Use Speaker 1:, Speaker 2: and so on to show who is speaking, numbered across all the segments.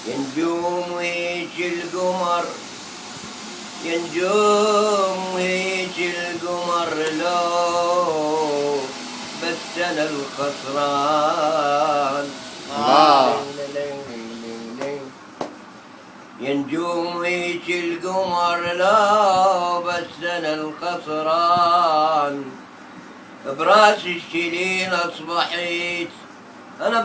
Speaker 1: ينجوم ويجي القمر ينجوم ويجي القمر لو بس أنا الخسران. ينجوم ويجي القمر لو بس أنا الخسران. براس الشلين أصبحت أنا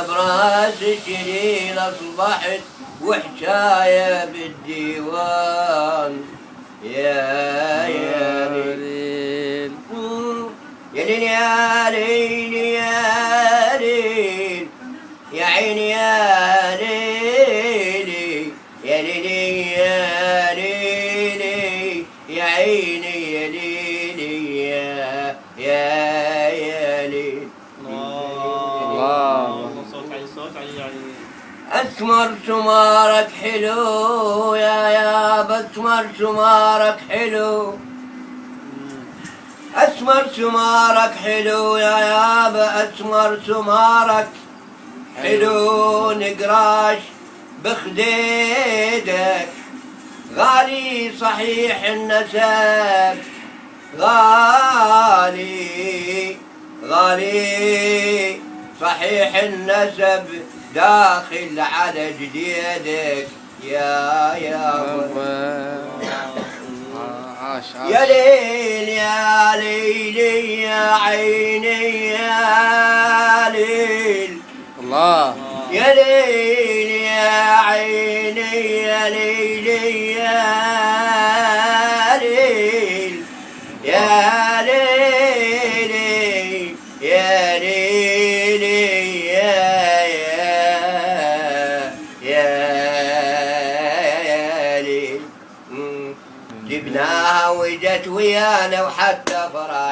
Speaker 1: براس الشلين أصبحت وحكاية بالديوان. يا ليل يا ليل يا ليل يا ليل يا عيني يا ليل يا ليل يا ليل يا عيني يا ليل يا ليل. أسمر سمارك حلو يا بسمر سمارك حلو. أسمر سمارك حلو يا بأسمر سمارك حلو. نقراش بخديدك غالي صحيح النسب غالي صحيح النسب داخل على جديدك. يا يا ليل يا ليل يا عيني يا ليل يا ليل يا عيني يا ليل يا ليل يا ليل يا ليل يا ليل. جبناها وجت ويانا وحتى فرح